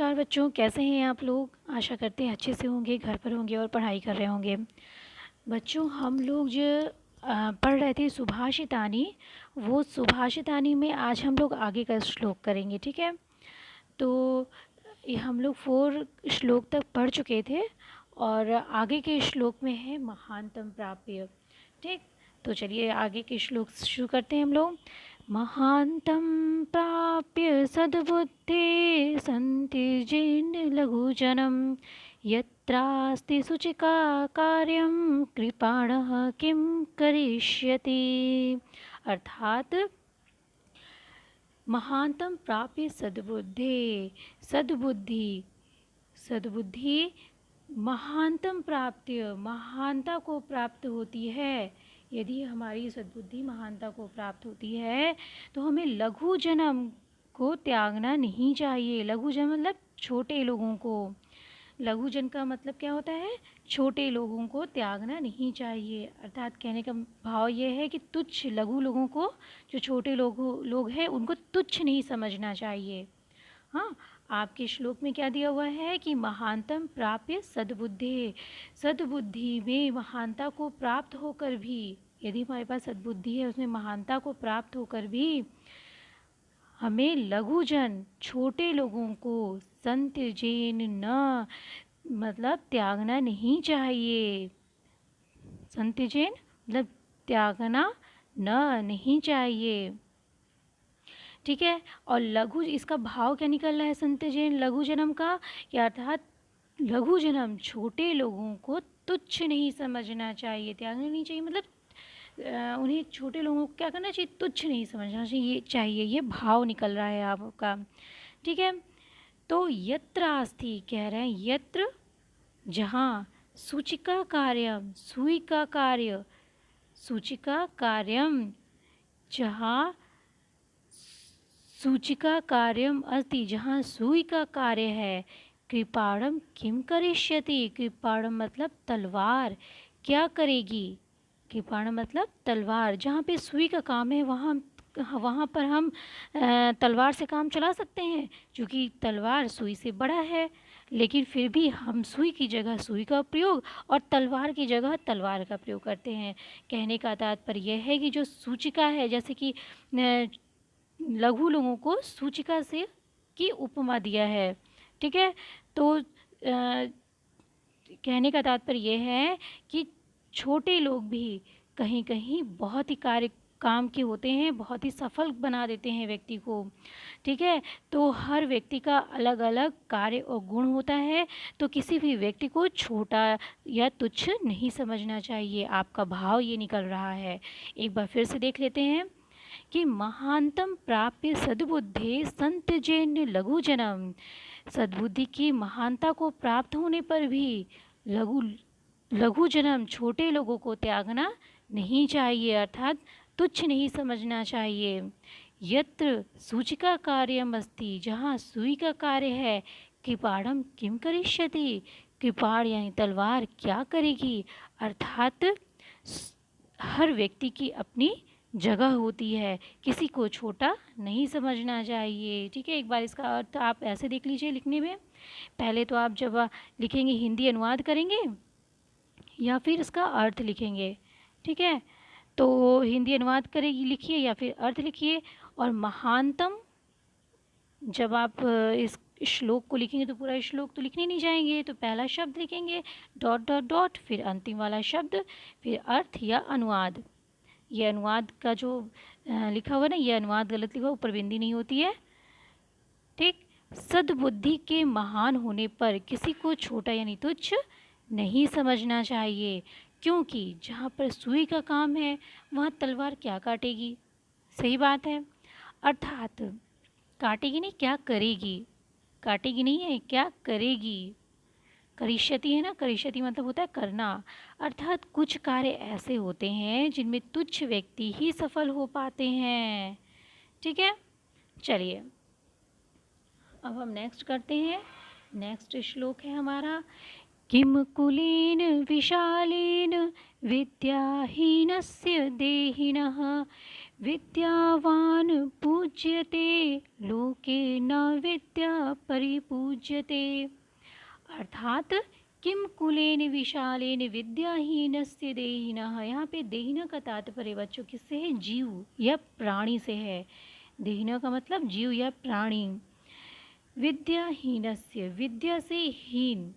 नमस्कार बच्चों, कैसे हैं आप लोग। आशा करते हैं अच्छे से होंगे, घर पर होंगे और पढ़ाई कर रहे होंगे। बच्चों, हम लोग जो पढ़ रहे थे सुभाषितानी, वो सुभाषितानी में आज हम लोग आगे का श्लोक करेंगे। ठीक है, तो ये हम लोग 4 श्लोक तक पढ़ चुके थे और आगे के श्लोक में है महानतम प्राप्य। ठीक, तो चलिए आगे के श्लोक शुरू करते हैं हम लोग। महान्तं प्राप्य सद्बुद्धे सन्त्यजेन लघुजनं यत्रास्ति शुचिका कार्यं कृपाणः किं करिष्यति। अर्थात महानतम प्राप्य सद्बुद्धे, सद्बुद्धि, सद्बुद्धि महानतम प्राप्य, महानता को प्राप्त होती है। यदि हमारी सद्बुद्धि महानता को प्राप्त होती है तो हमें लघु जन्म को त्यागना नहीं चाहिए। लघु जन्म मतलब छोटे लोगों को, लघु जन का मतलब क्या होता है, छोटे लोगों को त्यागना नहीं चाहिए। अर्थात कहने का भाव ये है कि तुच्छ लघु लोगों को, जो छोटे लोग हैं उनको तुच्छ नहीं समझना चाहिए। हाँ, आपके श्लोक में क्या दिया हुआ है कि महानतम प्राप्य सद्बुद्धि, सद्बुद्धि में महानता को प्राप्त होकर भी, यदि हमारे पास सद्बुद्धि है उसमें महानता को प्राप्त होकर भी हमें लघुजन छोटे लोगों को संत्यजेन न मतलब त्यागना नहीं चाहिए। संत्यजेन मतलब त्यागना नहीं चाहिए। ठीक है, और लघु, इसका भाव क्या निकल रहा है संत्यजेन लघु जन्म का, या अर्थात लघु जन्म छोटे लोगों को तुच्छ नहीं समझना चाहिए, त्यागना नहीं चाहिए। मतलब उन्हें छोटे लोगों को क्या करना चाहिए, तुच्छ नहीं समझना चाहिए, ये भाव निकल रहा है आपका। ठीक है, तो यत्र आस्ति कह रहे हैं, यत्र जहाँ, सूचिका कार्यम, सुई का कार्य, सूचिका कार्यम जहाँ, सूचिका कार्यम अस्ति जहाँ सुई का कार्य है, कृपाणम किम करिष्यति, कृपाणम मतलब तलवार, क्या करेगी। कृपाणम मतलब तलवार, जहाँ पे सुई का काम है वहाँ पर हम तलवार से काम चला सकते हैं, क्योंकि तलवार सुई से बड़ा है। लेकिन फिर भी हम सुई की जगह सुई का प्रयोग और तलवार की जगह तलवार का प्रयोग करते हैं। कहने का तात्पर्य यह है कि जो सूचिका है, जैसे कि लघु लोगों को सूचिका से की उपमा दिया है। ठीक है, तो कहने का तात्पर्य यह है कि छोटे लोग भी कहीं कहीं बहुत ही काम के होते हैं, बहुत ही सफल बना देते हैं व्यक्ति को। ठीक है, तो हर व्यक्ति का अलग अलग कार्य और गुण होता है, तो किसी भी व्यक्ति को छोटा या तुच्छ नहीं समझना चाहिए। आपका भाव ये निकल रहा है। एक बार फिर से देख लेते हैं कि महानतम प्राप्य सद्बुद्धे संत्यजेन लघु जन्म, सद्बुद्धि की महानता को प्राप्त होने पर भी लघु जन्म छोटे लोगों को त्यागना नहीं चाहिए, अर्थात तुच्छ नहीं समझना चाहिए। यत्र सूचिका कार्यम अस्ति जहाँ सुई का कार्य है, कृपाणम किम करिष्यति, कृपाण यानी तलवार क्या करेगी। अर्थात हर व्यक्ति की अपनी जगह होती है, किसी को छोटा नहीं समझना चाहिए। ठीक है, एक बार इसका अर्थ आप ऐसे देख लीजिए लिखने में। पहले तो आप जब लिखेंगे हिंदी अनुवाद करेंगे या फिर इसका अर्थ लिखेंगे। ठीक है, तो हिंदी अनुवाद करेगी लिखिए या फिर अर्थ लिखिए। और महानतम, जब आप इस श्लोक को लिखेंगे तो पूरा श्लोक तो लिखने नहीं जाएंगे, तो पहला शब्द लिखेंगे डॉट डॉट डॉट, फिर अंतिम वाला शब्द, फिर अर्थ या अनुवाद। ये अनुवाद का जो लिखा हुआ है ना, ये अनुवाद गलत लिखा हुआ, ऊपर बिंदी नहीं होती है। ठीक, सद्बुद्धि के महान होने पर किसी को छोटा यानी तुच्छ नहीं समझना चाहिए, क्योंकि जहाँ पर सुई का काम है वहाँ तलवार क्या काटेगी। सही बात है, अर्थात काटेगी नहीं, क्या करेगी, काटेगी नहीं है, क्या करेगी। करिष्यति है ना, करिष्यति मतलब होता है करना। अर्थात कुछ कार्य ऐसे होते हैं जिनमें तुच्छ व्यक्ति ही सफल हो पाते हैं। ठीक है, चलिए अब हम नेक्स्ट करते हैं। नेक्स्ट श्लोक है हमारा, किम कुलीन विशालेन विद्याहीनस्य देहिनः विद्यावान पूज्यते लोके न विद्या परिपूज्यते। अर्थात किम कुलेन विशालेन विद्याहीनस्य देहिनः। यहाँ पे देहिन का तात्पर्य बच्चों किससे है? जीव या प्राणी से है। देहिन का मतलब जीव या प्राणी। विद्याहीनस्य, विद्या से हीन,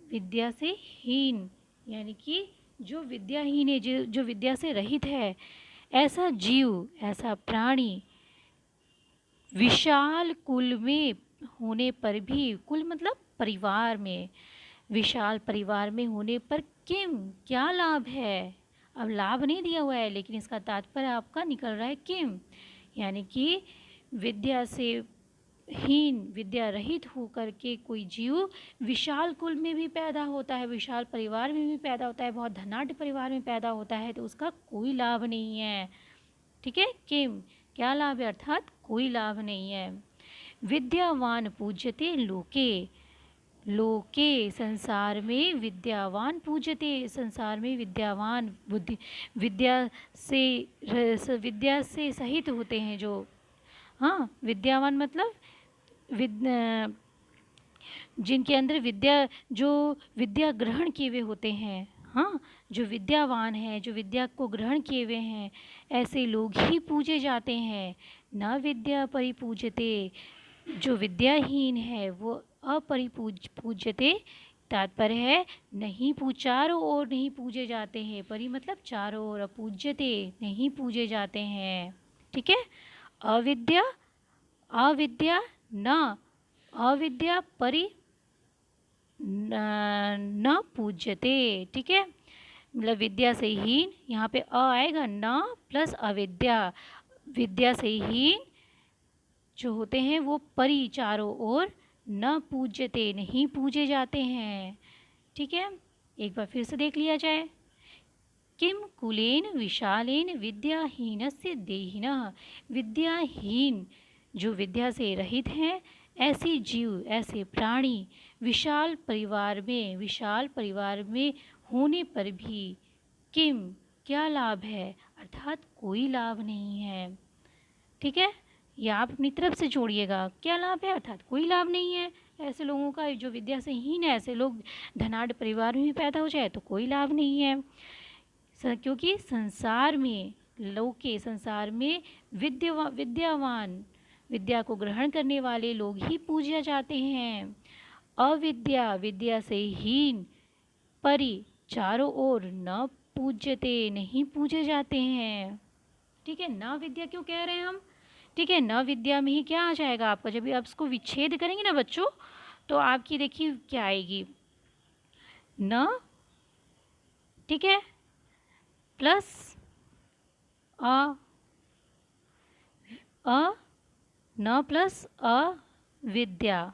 विद्या से हीन यानी कि जो विद्याहीन है, जो विद्या से रहित है, ऐसा जीव, ऐसा प्राणी विशाल कुल में होने पर भी, कुल मतलब परिवार में, विशाल परिवार में होने पर किम, क्या लाभ है? अब लाभ नहीं दिया हुआ है लेकिन इसका तात्पर्य आपका निकल रहा है किम, यानी कि विद्या से हीन, विद्या रहित होकर के कोई जीव विशाल कुल में भी पैदा होता है, विशाल परिवार में भी पैदा होता है, बहुत धनाढ्य परिवार में पैदा होता है, तो उसका कोई लाभ नहीं है। ठीक है, किम, क्या लाभ है? अर्थात कोई लाभ नहीं है। विद्यावान पूज्यते लोके, लोके संसार में, विद्यावान पूज्यते संसार में, विद्यावान बुद्धि, विद्या से सहित होते हैं जो, हाँ विद्यावान मतलब जिनके अंदर विद्या, जो विद्या ग्रहण किए हुए होते हैं, हाँ जो विद्यावान हैं, जो विद्या को ग्रहण किए हुए हैं, ऐसे लोग ही पूजे जाते हैं। न विद्या परिपूज्यते, जो विद्याहीन है वो पूज्यते, तात्पर्य है नहीं चारों ओर नहीं पूजे जाते हैं। परि मतलब चारों ओर, अपूज्यते नहीं पूजे जाते हैं। ठीक है, अविद्या, अविद्या न, अविद्या परि न पूज्यते। ठीक है, मतलब विद्या से हीन, यहाँ पे अ आएगा, न प्लस अविद्या, विद्या से हीन जो होते हैं वो परि चारों ओर, न पूज्यते नहीं पूजे जाते हैं। ठीक है, एक बार फिर से देख लिया जाए। किम कुलेन विशालेन विद्याहीनस्य देहिनः। विद्याहीन जो विद्या से रहित हैं, ऐसे जीव, ऐसे प्राणी विशाल परिवार में, विशाल परिवार में होने पर भी किम, क्या लाभ है? अर्थात कोई लाभ नहीं है। ठीक है, या आप अपनी तरफ से जोड़िएगा, क्या लाभ है? अर्थात कोई लाभ नहीं है ऐसे लोगों का, जो विद्या से हीन है, ऐसे लोग धनाढ़ परिवार में भी पैदा हो जाए तो कोई लाभ नहीं है। क्योंकि संसार में, लौके संसार में विद्यावान, विद्या को ग्रहण करने वाले लोग ही पूजे जाते हैं। अविद्या, विद्या से हीन, परि चारों ओर, न पूज्यते नहीं पूजे जाते हैं। ठीक है, न विद्या क्यों कह रहे हैं हम? ठीक है, न विद्या में ही क्या आ जाएगा आपका, जब आप इसको विच्छेद करेंगे ना बच्चों, तो आपकी देखिए क्या आएगी, न, ठीक है, प्लस अ, न प्लस विद्या।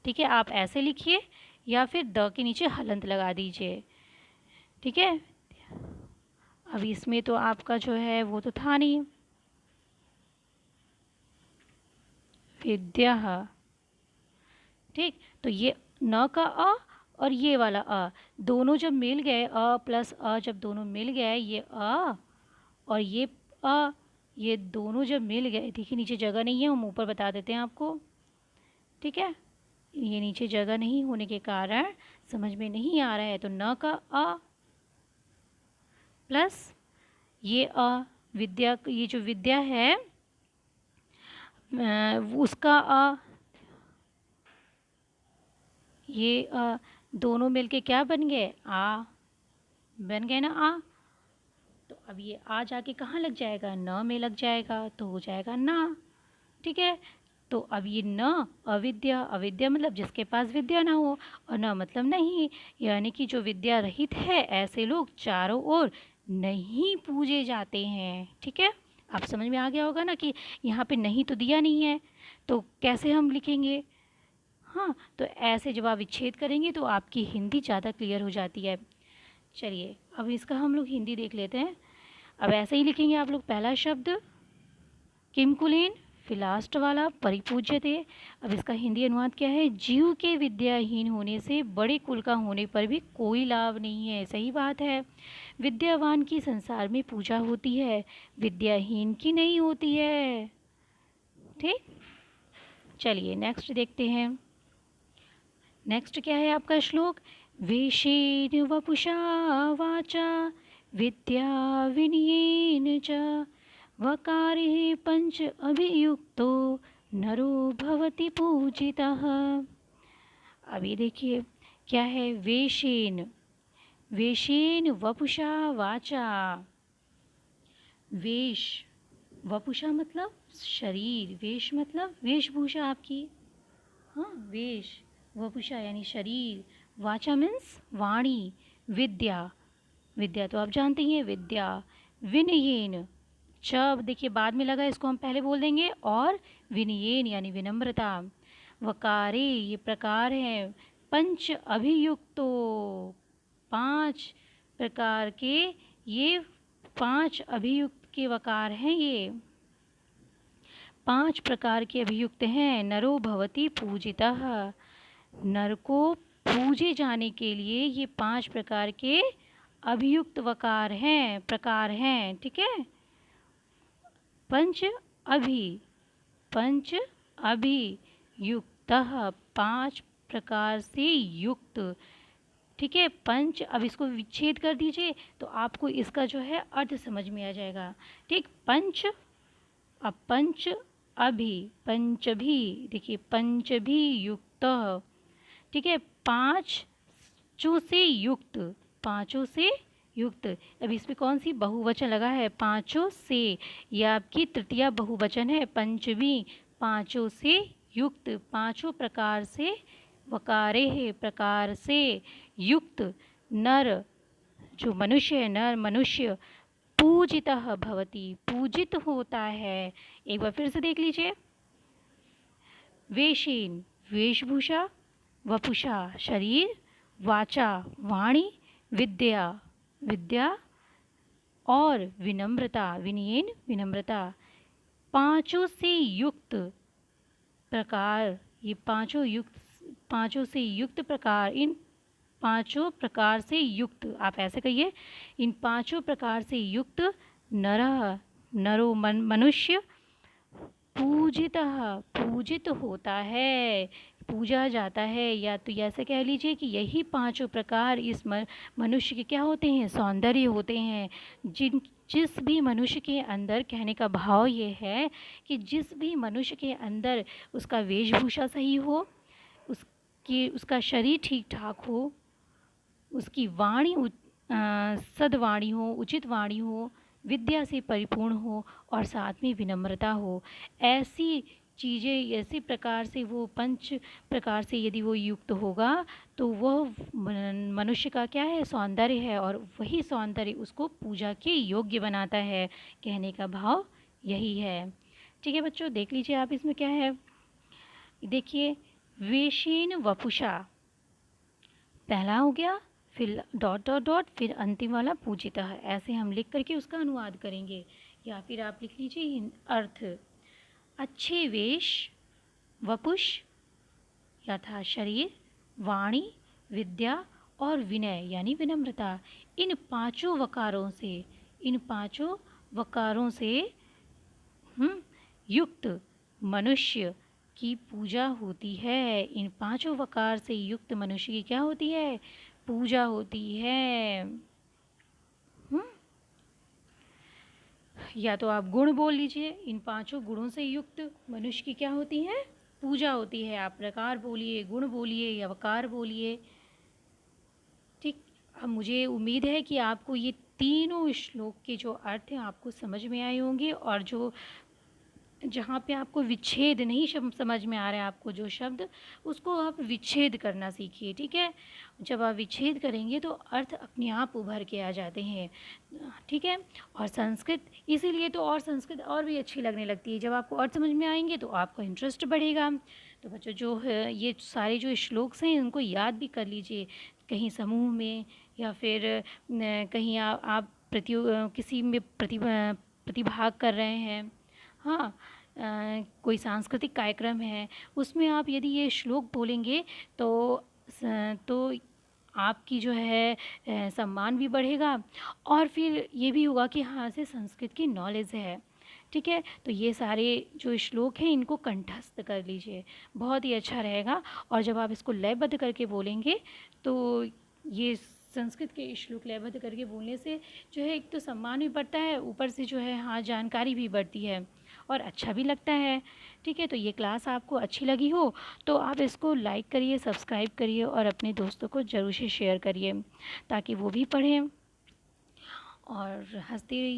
ठीक है, आप ऐसे लिखिए या फिर द के नीचे हलंत लगा दीजिए। ठीक है, अब इसमें तो आपका जो है वो तो था नहीं, विद्या। ठीक, तो ये न का अ और ये वाला अ दोनों जब मिल गए, अ प्लस अ जब दोनों मिल गए, ये अ और ये अ, ये दोनों जब मिल गए, देखिए नीचे जगह नहीं है, हम ऊपर बता देते हैं आपको। ठीक है, ये नीचे जगह नहीं होने के कारण समझ में नहीं आ रहा है, तो न का अ प्लस ये अ, विद्या, ये जो विद्या है उसका अ, ये दोनों मिलके क्या बन गए? आ, बन गए ना आ। तो अब ये आ जाके कहाँ लग जाएगा? न में लग जाएगा, तो हो जाएगा ना। ठीक है, तो अब ये न, अविद्या, अविद्या मतलब जिसके पास विद्या ना हो, और न मतलब नहीं, यानी कि जो विद्या रहित है, ऐसे लोग चारों ओर नहीं पूजे जाते हैं। ठीक है, आप समझ में आ गया होगा ना कि यहाँ पे नहीं तो दिया नहीं है, तो कैसे हम लिखेंगे? हाँ, तो ऐसे जब आप विच्छेद करेंगे तो आपकी हिंदी ज़्यादा क्लियर हो जाती है। चलिए, अब इसका हम लोग हिंदी देख लेते हैं। अब ऐसे ही लिखेंगे आप लोग, पहला शब्द किमकुलीन, फिर लास्ट वाला परिपूज्य थे। अब इसका हिंदी अनुवाद क्या है? जीव के विद्याहीन होने से बड़े कुल का होने पर भी कोई लाभ नहीं है। सही बात है, विद्यावान की संसार में पूजा होती है, विद्याहीन की नहीं होती है। ठीक, चलिए नेक्स्ट देखते हैं। नेक्स्ट क्या है आपका श्लोक? वेशेन वपुषा वाचा विद्या विनयेन च वकारे पंच अभियुक्तो नरो भवति पूजितः। अभी देखिए क्या है? वेशेन, वेशेन वपुषा वाचा। वेश, वपुषा मतलब शरीर, वेश मतलब वेशभूषा आपकी। हाँ, वेश, वपुषा यानी शरीर, वाचा मीन्स वाणी, विद्या, विद्या तो आप जानते ही हैं, विद्या, विनयेन, च देखिए बाद में लगा, इसको हम पहले बोल देंगे, और विनयेन यानी विनम्रता। वकारे ये प्रकार हैं, पंच अभियुक्तो, पांच प्रकार के, ये पांच अभियुक्त के वकार हैं, ये पांच प्रकार के अभियुक्त हैं। नरो भवति पूजितः, नर को पूजे जाने के लिए ये पांच प्रकार के अभियुक्त वकार हैं, प्रकार हैं। ठीक है, पंच अभि, पंच अभियुक्तः, पांच प्रकार से युक्त। ठीक है, पंच, अब इसको विच्छेद कर दीजिए तो आपको इसका जो है अर्थ समझ में आ जाएगा। ठीक, पंच, अब पंच अभि, पंचभी, देखिए पंचभी युक्त। ठीक है, पांचों से युक्त, पांचों से युक्त। अब इसमें कौन सी बहुवचन लगा है? पांचों से, यह आपकी तृतीया बहुवचन है, पंचमी, पांचों से युक्त, पांचों प्रकार से, वकारे है प्रकार से युक्त, नर जो मनुष्य है, नर मनुष्य, पूजितः भवति पूजित होता है। एक बार फिर से देख लीजिए। वेशेन वेशभूषा, वपुषा शरीर, वाचा वाणी, विद्या विद्या, और विनम्रता विनयेन विनम्रता, पांचों से युक्त प्रकार, ये पांचों युक्त, पांचों से युक्त प्रकार, इन पांचों प्रकार से युक्त, आप ऐसे कहिए, इन पांचों प्रकार से युक्त नरः, नरो मनुष्य, पूजितः पूजित होता है, पूजा जाता है। या तो ऐसे कह लीजिए कि यही पांचों प्रकार इस मनुष्य के क्या होते हैं? सौंदर्य होते हैं। जिस भी मनुष्य के अंदर, कहने का भाव ये है कि जिस भी मनुष्य के अंदर उसका वेशभूषा सही हो, उसका शरीर ठीक ठाक हो, उसकी वाणी सद्वाणी हो, उचित वाणी हो, विद्या से परिपूर्ण हो, और साथ में विनम्रता हो, ऐसी चीज़ें, ऐसी प्रकार से वो पंच प्रकार से यदि वो युक्त होगा तो वह मनुष्य का क्या है? सौंदर्य है, और वही सौंदर्य उसको पूजा के योग्य बनाता है। कहने का भाव यही है। ठीक है बच्चों, देख लीजिए आप, इसमें क्या है? देखिए, वेशेन वपुषा पहला हो गया, फिर डॉट डॉट डॉट, फिर अंतिम वाला पूजितः, ऐसे हम लिख करके उसका अनुवाद करेंगे। या फिर आप लिख लीजिए अर्थ, अच्छे वेश, वपुष यथा शरीर, वाणी, विद्या और विनय यानी विनम्रता, इन पांचों वकारों से, इन पांचों वकारों से युक्त मनुष्य की पूजा होती है। इन पांचों वकार से युक्त मनुष्य की क्या होती है? पूजा होती है। या तो आप गुण बोल लीजिए, इन पांचों गुणों से युक्त मनुष्य की क्या होती है? पूजा होती है। आप प्रकार बोलिए, गुण बोलिए या वकार बोलिए। ठीक, अब मुझे उम्मीद है कि आपको ये तीनों श्लोक के जो अर्थ हैं आपको समझ में आए होंगे, और जो जहाँ पे आपको विच्छेद नहीं समझ में आ रहा है, आपको जो शब्द, उसको आप विच्छेद करना सीखिए। ठीक है, जब आप विच्छेद करेंगे तो अर्थ अपने आप उभर के आ जाते हैं। ठीक है, और संस्कृत इसीलिए तो, और संस्कृत और भी अच्छी लगने लगती है। जब आपको अर्थ समझ में आएंगे तो आपका इंटरेस्ट बढ़ेगा। तो बच्चों, जो है ये सारे जो श्लोक्स हैं उनको याद भी कर लीजिए, कहीं समूह में या फिर कहीं आप किसी में प्रतिभाग कर रहे हैं, हाँ, कोई सांस्कृतिक कार्यक्रम है, उसमें आप यदि ये श्लोक बोलेंगे तो आपकी जो है सम्मान भी बढ़ेगा और फिर ये भी होगा कि हाँ, इसे संस्कृत की नॉलेज है। ठीक है? तो ये सारे जो श्लोक हैं इनको कंठस्थ कर लीजिए, बहुत ही अच्छा रहेगा। और जब आप इसको लयबद्ध करके बोलेंगे तो ये संस्कृत के श्लोक लयबद्ध करके बोलने से जो है एक तो सम्मान भी बढ़ता है, ऊपर से जो है हाँ जानकारी भी बढ़ती है और अच्छा भी लगता है। ठीक है? तो ये क्लास आपको अच्छी लगी हो तो आप इसको लाइक करिए, सब्सक्राइब करिए और अपने दोस्तों को ज़रूर से शेयर करिए ताकि वो भी पढ़ें और हँसते रहिए।